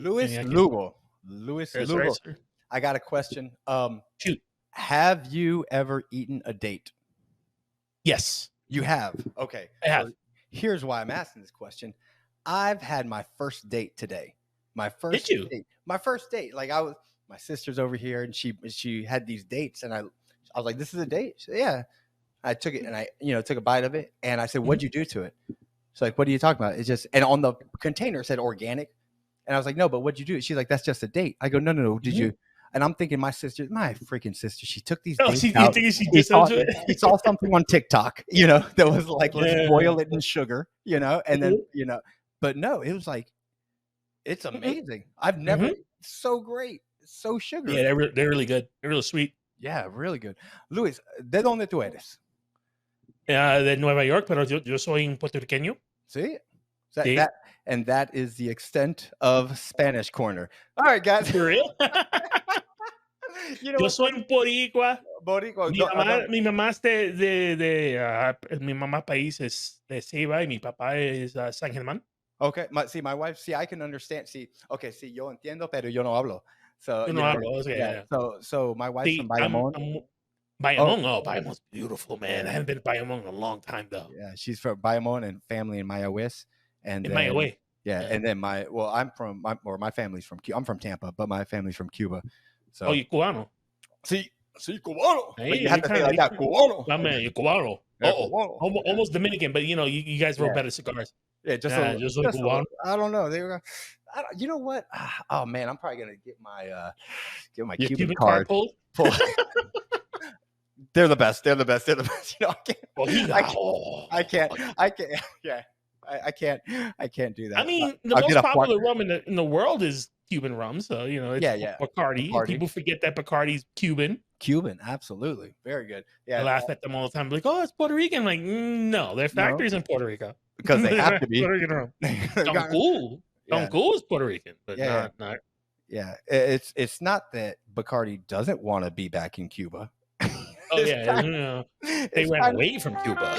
Luis Yeah, Lugo. Luis That's Lugo. right, sir. I got a question. Shoot. Have you ever eaten a date? Yes, You have. Okay. I have. So here's why I'm asking this question. I've had my first date today. My first Did you? date. My first date. Like my sister's over here and she had these dates and I was like, this is a date? She said, yeah. I took it and I, took a bite of it and I said, what'd you do to it? She's like, what are you talking about? It's just, and on the container it said organic. And I was like, no, but what'd you do? She's like, that's just a date. I go, no. Did you? And I'm thinking my freaking sister, she took these dates out. She saw something on TikTok, that was like, let's boil it in sugar, and then, but no, it was like, it's amazing. I've never, it's so great. It's so sugary. Yeah, they're really good. They're really sweet. Yeah, really good. Luis, ¿de dónde tú eres? De Nueva York, pero yo soy un puertorriqueño. See? That is the extent of Spanish Corner. All right, guys. For real? Yo soy un boricua. Mi mamá es mi mamá país es de Ceiba y mi papá es San Germán. Okay, my wife, I can understand. Yo entiendo, pero yo no hablo. So, yo no hablo. Okay, yeah. So my wife's from Bayamón. Bayamon's beautiful, man. I haven't been to Bayamon in a long time, though. Yeah, she's from Bayamon and family in Mayagüez. And in Mayagüez. Yeah, and then my family's from Cuba. I'm from Tampa, but my family's from Cuba. So. Oh, you cubano. Sí, cubano. Hey, but you have to say like that, cubano. My man, you're cubano. Yeah, cubano. Almost Dominican, but you guys roll better cigars. Yeah, just cubano. I don't know. They were. You know what? Oh man, I'm probably gonna get my Cuban card pulled. They're the best. I can't. Yeah, I can't do that. I mean, the most popular rum in the world is Cuban rum. So it's Bacardi. People forget that Bacardi's Cuban. Absolutely, very good. Yeah, I laugh at them all the time. Like, oh, it's Puerto Rican. Like, no, their factory's in Puerto Rico because they have to be. Puerto Rican rum. Don Cool is Puerto Rican, but not. Yeah, it's not that Bacardi doesn't want to be back in Cuba. Oh yeah, they ran away from Cuba.